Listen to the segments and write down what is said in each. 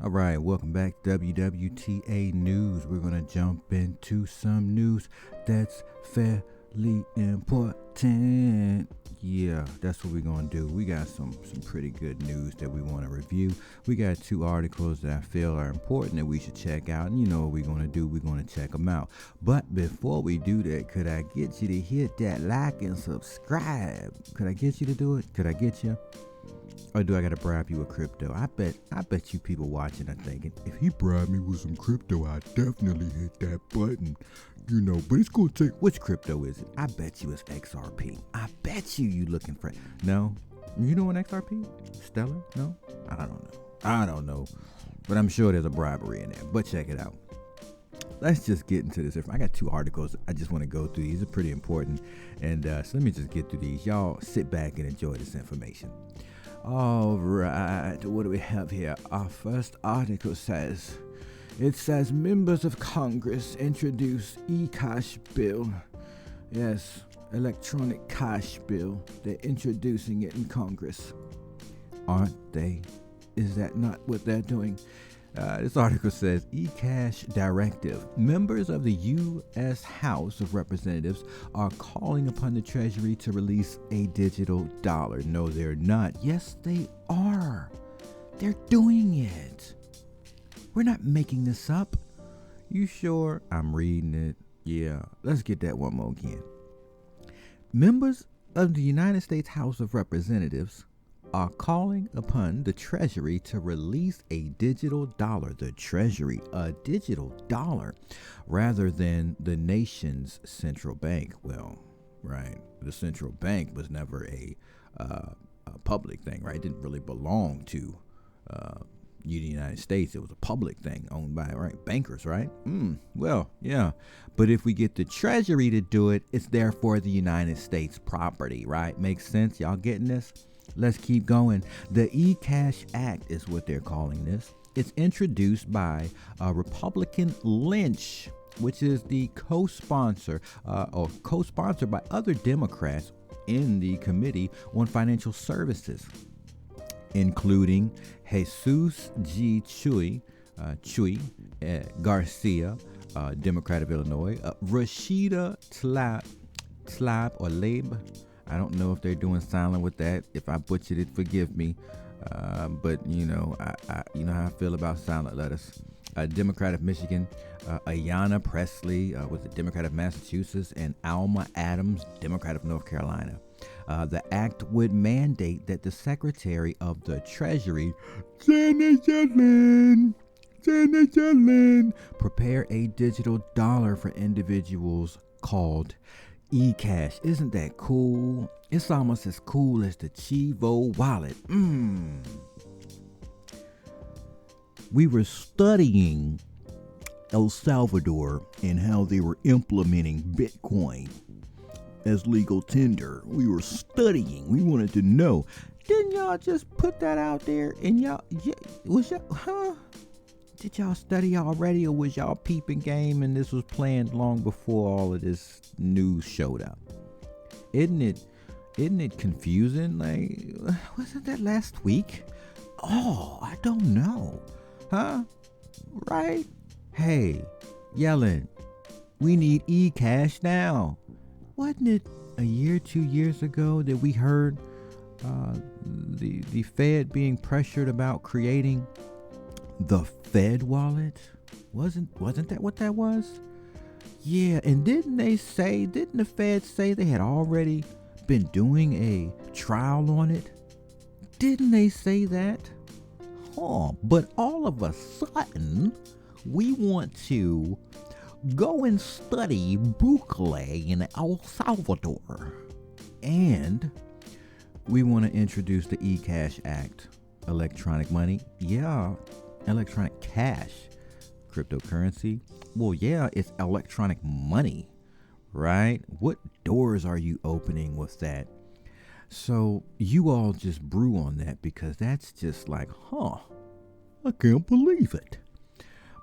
All right, welcome back to WWTA News. We're going to jump into some news that's fairly important. Yeah, that's what we're going to do. We got some pretty good news that we want to review. We got two articles that I feel are important that we should check out. And you know what we're going to do. We're going to check them out. But before we do that, could I get you to hit that like and subscribe? Could I get you to do it? Could I get you? Or do I gotta bribe you with crypto? I bet you people watching are thinking, if he bribed me with some crypto, I'd definitely hit that button. You know, but it's gonna take, which crypto is it? I bet you it's XRP. I bet you looking for, no? You know an XRP? Stellar? No? I don't know. But I'm sure there's a bribery in there. But check it out. Let's just get into this. I got two articles I just want to go through. These are pretty important. And so let me just get through these. Y'all sit back and enjoy this information. All right, what do we have here? Our first article says, members of Congress introduce ECash bill. Yes, electronic cash bill. They're introducing it in Congress. Aren't they? Is that not what they're doing? This article says, ECash directive. Members of the U.S. House of Representatives are calling upon the Treasury to release a digital dollar. No, they're not. Yes, they are. They're doing it. We're not making this up. You sure? I'm reading it. Yeah, let's get that one more again. Members of the United States House of Representatives are calling upon the Treasury to release a digital dollar. The Treasury, a digital dollar, rather than the nation's central bank. Well, right, the central bank was never a public thing, right? It didn't really belong to the United States. It was a public thing owned by, right, bankers, right? Well, yeah. But if we get the Treasury to do it, it's therefore the United States property, right? Makes sense? Y'all getting this? Let's keep going. The ECash Act is what they're calling this. It's introduced by Republican Lynch, which is the co-sponsor or co-sponsored by other Democrats in the Committee on Financial Services, including Jesus G. Chuy Garcia, Democrat of Illinois, Rashida Tlaib or Laib. I don't know if they're doing silent with that. If I butchered it, forgive me. But you know, you know how I feel about silent letters. Democrat of Michigan, Ayanna Pressley with the Democrat of Massachusetts, and Alma Adams, Democrat of North Carolina. The act would mandate that the Secretary of the Treasury, Janet Yellen, prepare a digital dollar for individuals called ECash. Isn't that cool? It's almost as cool as the Chivo wallet. We were studying El Salvador and how they were implementing Bitcoin as legal tender. We were studying. We wanted to know. Didn't y'all just put that out there? And did y'all study already, or was y'all peeping game and this was planned long before all of this news showed up? Isn't it confusing? Like, wasn't that last week? Oh, I don't know. Huh? Right? Hey, Yellen, we need ECash now. Wasn't it a year, 2 years ago that we heard the Fed being pressured about creating the Fed wallet? Wasn't that what that was? Yeah, and didn't the Fed say they had already been doing a trial on it? Didn't they say that? But all of a sudden, we want to go and study Bukele in El Salvador. And we want to introduce the ECash Act. Electronic money. Yeah, electronic cash. Cryptocurrency. Well, yeah, it's electronic money, right? What doors are you opening with that? So you all just brew on that, because that's just like, I can't believe it.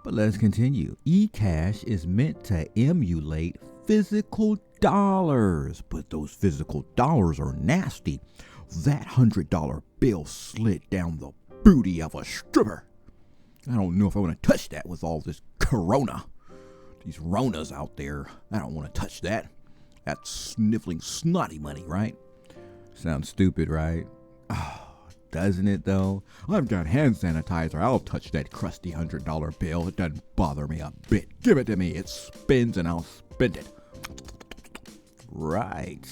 But let's continue. ECash is meant to emulate physical dollars, but those physical dollars are nasty. That $100 bill slid down the booty of a stripper. I don't know if I want to touch that with all this corona. These Ronas out there. I don't want to touch that. That's sniffling snotty money, right? Sounds stupid, right? Oh, doesn't it though? I've got hand sanitizer. I'll touch that crusty $100 bill. It doesn't bother me a bit. Give it to me. It spins and I'll spend it. Right.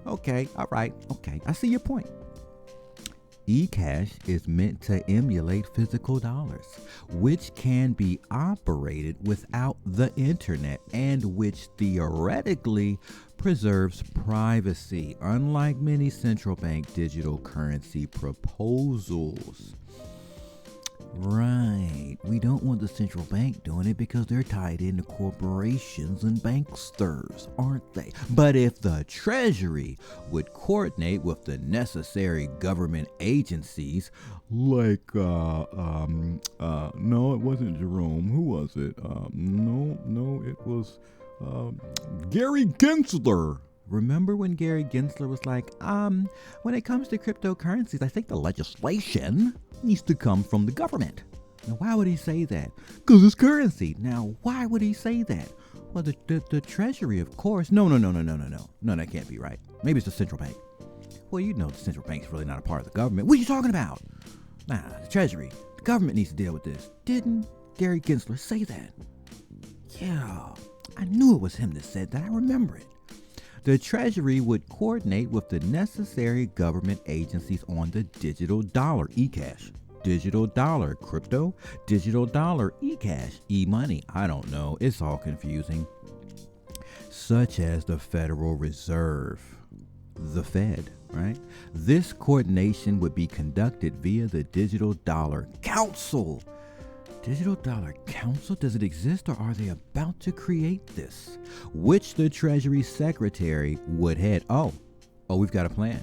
Okay, all right. Okay, I see your point. ECash is meant to emulate physical dollars, which can be operated without the internet and which theoretically preserves privacy, unlike many central bank digital currency proposals. Right. We don't want the central bank doing it because they're tied into corporations and banksters, aren't they? But if the Treasury would coordinate with the necessary government agencies, like, no, it wasn't Jerome. Who was it? No, it was, Gary Gensler. Remember when Gary Gensler was like, when it comes to cryptocurrencies, I think the legislation needs to come from the government. Now, why would he say that? Because it's currency. Now, why would he say that? Well, the Treasury, of course. No, that can't be right. Maybe it's the central bank. Well, you know the central bank's really not a part of the government. What are you talking about? Nah, the Treasury. The government needs to deal with this. Didn't Gary Gensler say that? Yeah, I knew it was him that said that. I remember it. The Treasury would coordinate with the necessary government agencies on the digital dollar, ECash. Digital dollar, crypto, digital dollar, ECash, e-money. I don't know. It's all confusing. Such as the Federal Reserve, the Fed, right? This coordination would be conducted via the Digital Dollar Council. Digital Dollar Council? Does it exist or are they about to create this? Which the Treasury Secretary would head. Oh, we've got a plan.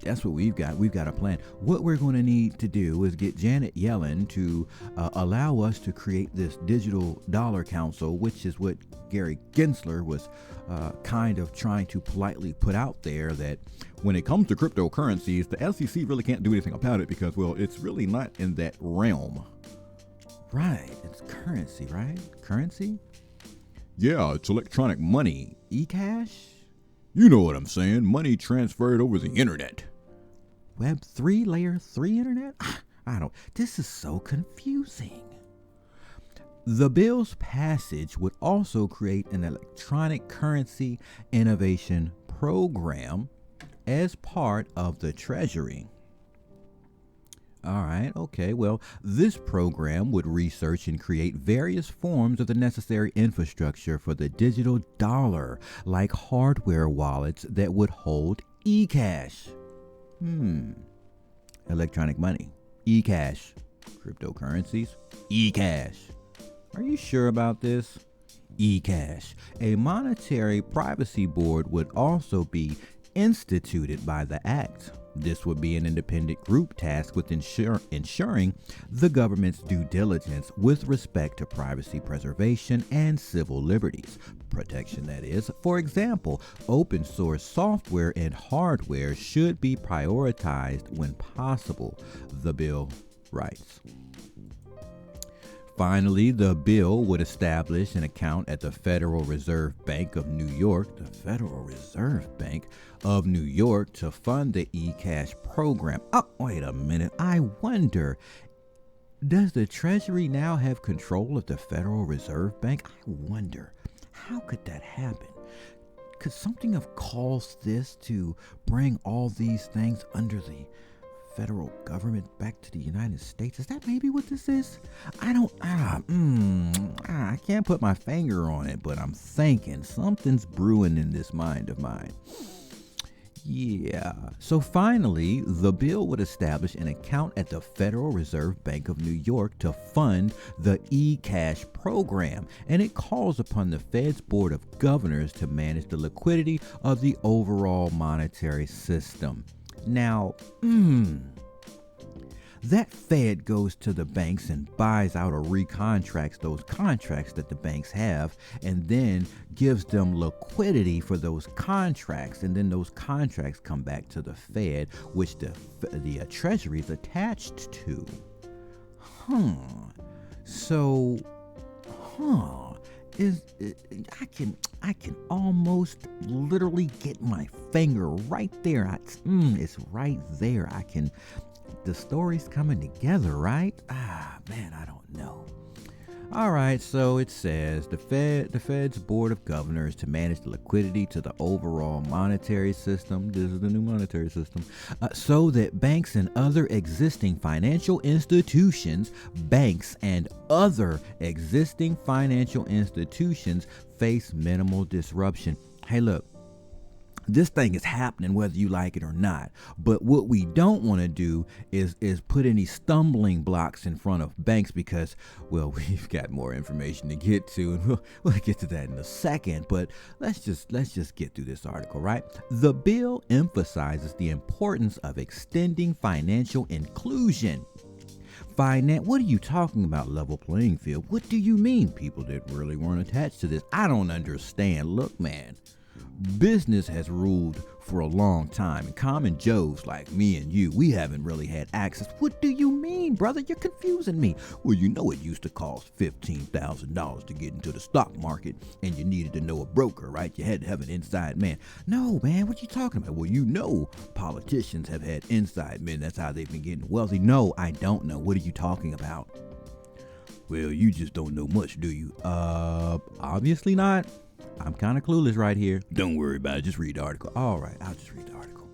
That's what we've got. We've got a plan. What we're going to need to do is get Janet Yellen to allow us to create this Digital Dollar Council, which is what Gary Gensler was kind of trying to politely put out there, that when it comes to cryptocurrencies, the SEC really can't do anything about it because, well, it's really not in that realm. Right, it's currency, right? Currency? Yeah, it's electronic money. ECash? You know what I'm saying. Money transferred over the internet. Web 3, layer 3 internet? I don't. This is so confusing. The bill's passage would also create an electronic currency innovation program as part of the Treasury. All right, okay. Well, this program would research and create various forms of the necessary infrastructure for the digital dollar, like hardware wallets that would hold ECash. Electronic money. ECash. Cryptocurrencies. ECash. Are you sure about this? ECash. A monetary privacy board would also be instituted by the Act. This would be an independent group tasked with ensuring the government's due diligence with respect to privacy preservation and civil liberties protection, that is. For example, open source software and hardware should be prioritized when possible, the bill writes. Finally, the bill would establish an account at the Federal Reserve Bank of New York, the Federal Reserve Bank of New York, to fund the ECash program. Oh, wait a minute. I wonder, does the Treasury now have control of the Federal Reserve Bank? I wonder, how could that happen? Could something have caused this to bring all these things under the federal government back to the United States? Is that maybe what this is? I can't put my finger on it, but I'm thinking something's brewing in this mind of mine. Yeah. So finally, the bill would establish an account at the Federal Reserve Bank of New York to fund the ECash program, and it calls upon the Fed's Board of Governors to manage the liquidity of the overall monetary system. Now, that Fed goes to the banks and buys out or recontracts those contracts that the banks have, and then gives them liquidity for those contracts, and then those contracts come back to the Fed, which the Treasury is attached to. Huh. So, huh. I can almost literally get my finger right there. It's right there. The story's coming together, right? Man, I don't know. All right, so it says the Fed's Board of Governors to manage the liquidity to the overall monetary system. This is the new monetary system. So that banks and other existing financial institutions face minimal disruption. Hey, look. This thing is happening whether you like it or not. But what we don't want to do is put any stumbling blocks in front of banks because, well, we've got more information to get to, and we'll get to that in a second. But let's just get through this article, right? The bill emphasizes the importance of extending financial inclusion. What are you talking about, level playing field? What do you mean people that really weren't attached to this? I don't understand. Look, man. Business has ruled for a long time, and common Joes like me and you, we haven't really had access. What do you mean, brother? You're confusing me. Well, you know it used to cost $15,000 to get into the stock market, and you needed to know a broker, right? You had to have an inside man. No, man, what you talking about? Well, you know politicians have had inside men. That's how they've been getting wealthy. No, I don't know. What are you talking about? Well, you just don't know much, do you? Obviously not. I'm kind of clueless right here. Don't worry about it. Just read the article. All right, I'll just read the article.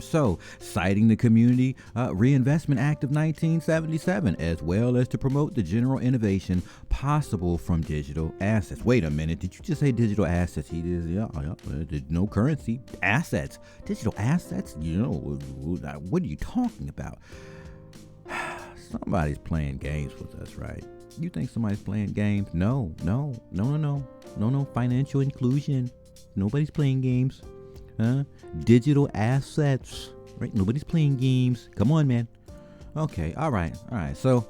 So, citing the Community Reinvestment Act of 1977, as well as to promote the general innovation possible from digital assets. Wait a minute. Did you just say digital assets? No currency. Assets. Digital assets? What are you talking about? Somebody's playing games with us, right? You think somebody's playing games? No. Financial inclusion. Nobody's playing games. Digital assets. Right? Nobody's playing games. Come on, man. Okay. All right. So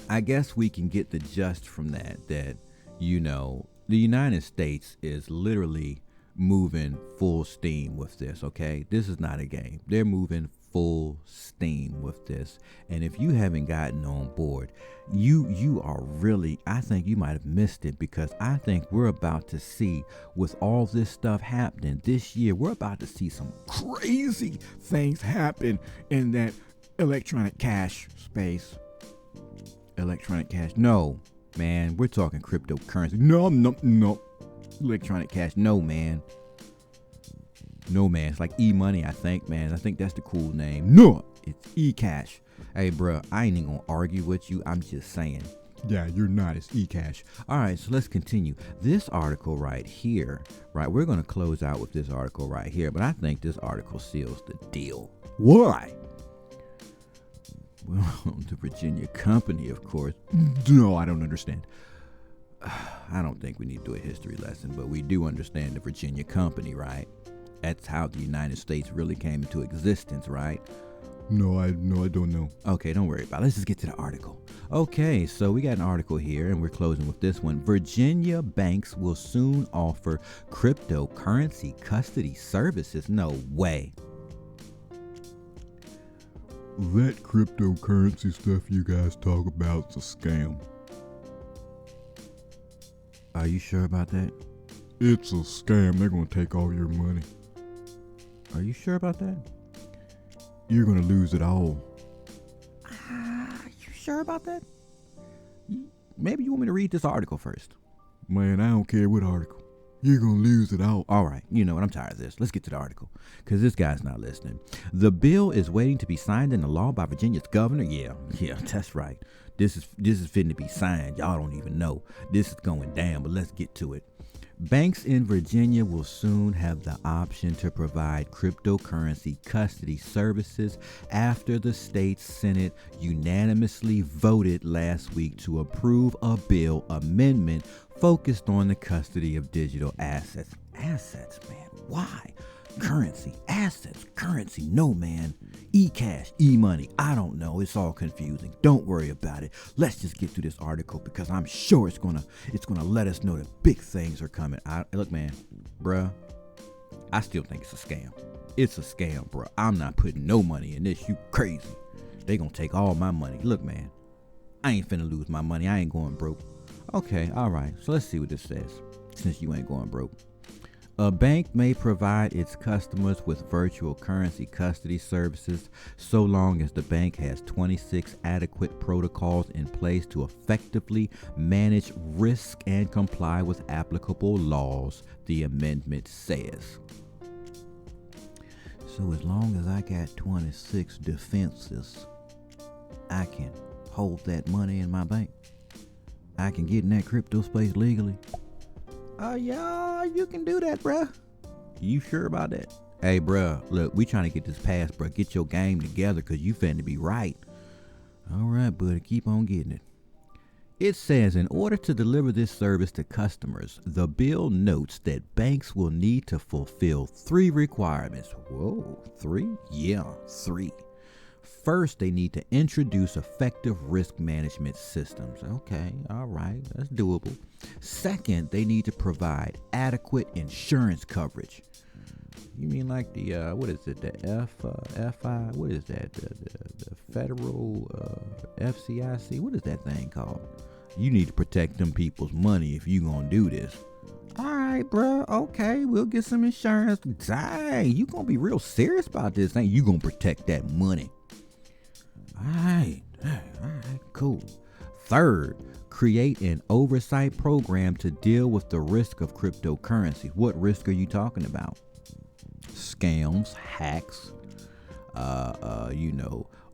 I guess we can get the gist from that the United States is literally moving full steam with this. Okay. This is not a game. They're moving full steam with this, and if you haven't gotten on board, you are really, I think you might have missed it, because I think we're about to see, with all this stuff happening this year, we're about to see some crazy things happen in that electronic cash space. Electronic cash? No, man, we're talking cryptocurrency. No. Electronic cash? No, man. No, man. It's like e-money, I think, man. I think that's the cool name. No, it's ECash. Hey, bro, I ain't even gonna argue with you. I'm just saying. Yeah, you're not. It's ECash. All right, so let's continue. This article right here, right? We're gonna close out with this article right here, but I think this article seals the deal. Why? Well, the Virginia company, of course. No, I don't understand. I don't think we need to do a history lesson, but we do understand the Virginia company, right? That's how the United States really came into existence, right? No, I don't know. Okay, don't worry about it. Let's just get to the article. Okay, so we got an article here, and we're closing with this one. Virginia banks will soon offer cryptocurrency custody services. No way. That cryptocurrency stuff you guys talk about is a scam. Are you sure about that? It's a scam. They're going to take all your money. Are you sure about that? You're going to lose it all. You sure about that? Maybe you want me to read this article first. Man, I don't care what article. You're going to lose it all. All right. You know what? I'm tired of this. Let's get to the article, because this guy's not listening. The bill is waiting to be signed into law by Virginia's governor. Yeah, that's right. This is fitting to be signed. Y'all don't even know. This is going down, but let's get to it. Banks in Virginia will soon have the option to provide cryptocurrency custody services after the state's Senate unanimously voted last week to approve a bill amendment focused on the custody of digital assets. Assets, man. Why? Currency, assets, currency. No, man. ECash, e-money. I don't know. It's all confusing. Don't worry about it. Let's just get through this article, because I'm sure it's gonna let us know that big things are coming. Look, man, bruh, I still think it's a scam. It's a scam, bruh. I'm not putting no money in this. You crazy. they gonna take all my money. Look, man, I ain't finna lose my money. I ain't going broke. Okay, all right. So let's see what this says. Since you ain't going broke. A bank may provide its customers with virtual currency custody services so long as the bank has 26 adequate protocols in place to effectively manage risk and comply with applicable laws, the amendment says. So as long as I got 26 defenses, I can hold that money in my bank. I can get in that crypto space legally. Yeah, you can do that, bruh. You sure about that? Hey, bruh, look, we trying to get this passed, bruh. Get your game together, because you finna be right. All right, buddy, keep on getting it. It says, in order to deliver this service to customers, the bill notes that banks will need to fulfill 3 requirements. Whoa, 3? Yeah, 3. First, they need to introduce effective risk management systems. Okay, all right, that's doable. Second, they need to provide adequate insurance coverage. You mean like the what is it? The FI? What is that? The federal FCIC? What is that thing called? You need to protect them people's money if you gonna do this. All right, bro. Okay, we'll get some insurance. Dang, you gonna be real serious about this? Ain't you gonna protect that money? All right, cool. Third, create an oversight program to deal with the risk of cryptocurrency. What risk are you talking about? Scams, hacks,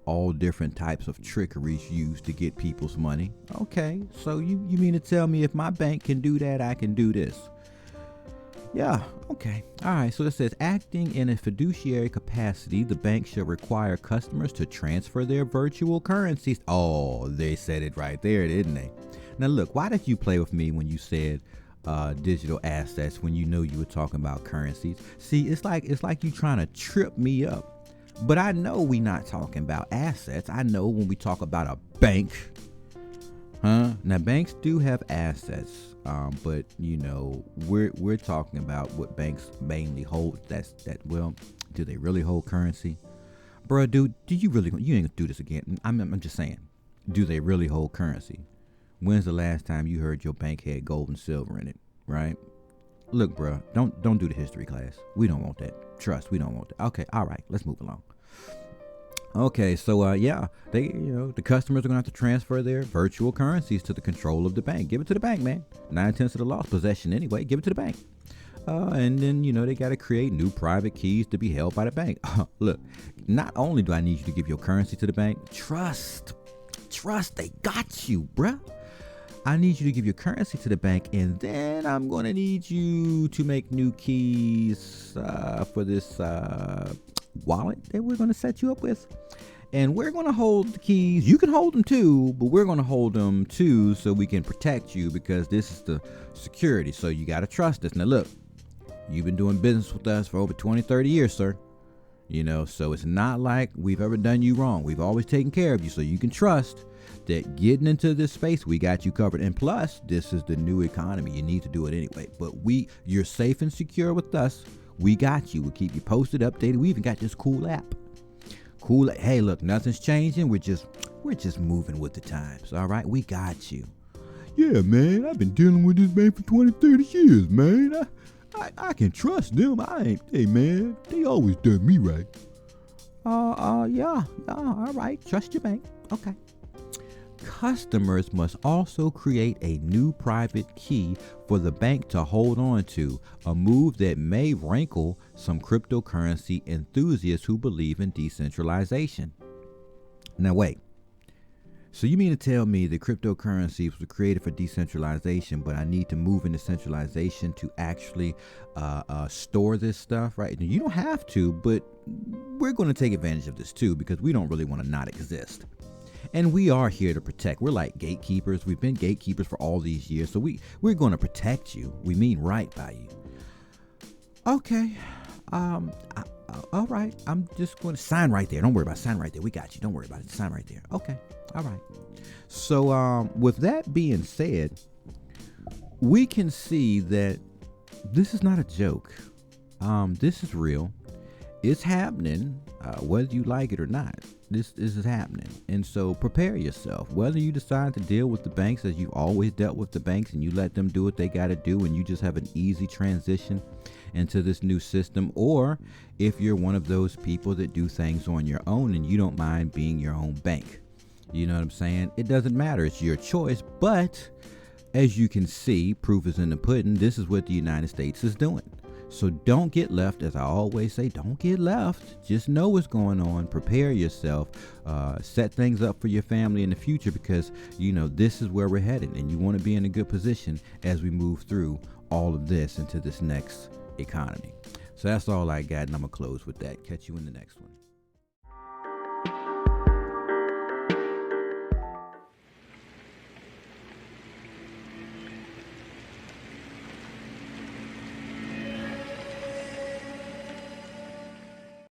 all different types of trickeries used to get people's money. Okay, so you mean to tell me if my bank can do that, I can do this? Yeah, okay. All right, so it says acting in a fiduciary capacity, the bank shall require customers to transfer their virtual currencies. Oh, they said it right there, didn't they? Now look, why did you play with me when you said digital assets when you know you were talking about currencies? See, it's like you trying to trip me up. But I know we not talking about assets. I know when we talk about a bank, Now banks do have assets, but we're talking about what banks mainly hold. Well, do they really hold currency, bro? Dude, you ain't gonna do this again? I'm just saying, do they really hold currency? When's the last time you heard your bank had gold and silver in it, right? Look, bro, don't do the history class. We don't want that. Trust, we don't want that. Okay, all right, let's move along. Okay, so they, the customers are gonna have to transfer their virtual currencies to the control of the bank. Give it to the bank, man. 9/10 of the law, possession anyway. Give it to the bank. And then they got to create new private keys to be held by the bank. Look, not only do I need you to give your currency to the bank, trust, they got you, bruh. I need you to give your currency to the bank, and then I'm going to need you to make new keys for this wallet that we're going to set you up with. And we're going to hold the keys. You can hold them too, but we're going to hold them too so we can protect you, because this is the security. So you got to trust us. Now, look, you've been doing business with us for over 20, 30 years, sir. So it's not like we've ever done you wrong. We've always taken care of you, so you can trust that getting into this space, we got you covered. And plus, this is the new economy. You need to do it anyway. But you're safe and secure with us. We got you. We'll keep you posted, updated. We even got this cool app. Hey, look, nothing's changing. We're just moving with the times. All right, we got you. Yeah, man, I've been dealing with this bank for 20, 30 years, man. I can trust them. Hey, man, they always done me right. Yeah, all right. Trust your bank. Okay. Customers must also create a new private key for the bank to hold on to, a move that may rankle some cryptocurrency enthusiasts who believe in decentralization. Now wait, so you mean to tell me that cryptocurrencies were created for decentralization, but I need to move into centralization to actually store this stuff, right? You don't have to, but we're going to take advantage of this too, because we don't really want to not exist. And we are here to protect. We're like gatekeepers. We've been gatekeepers for all these years. So we're going to protect you. We mean right by you. Okay. All right. I'm just going to sign right there. Don't worry about it. Sign right there. We got you. Don't worry about it. Sign right there. Okay. All right. So with that being said, we can see that this is not a joke. This is real. It's happening, whether you like it or not. This is happening. And so prepare yourself. Whether you decide to deal with the banks as you've always dealt with the banks and you let them do what they got to do and you just have an easy transition into this new system, or if you're one of those people that do things on your own and you don't mind being your own bank. You know what I'm saying? It doesn't matter. It's your choice. But as you can see, proof is in the pudding. This is what the United States is doing. So don't get left. As I always say, don't get left. Just know what's going on. Prepare yourself. Set things up for your family in the future, because, you know, this is where we're headed. And you want to be in a good position as we move through all of this into this next economy. So that's all I got. And I'm going to close with that. Catch you in the next one.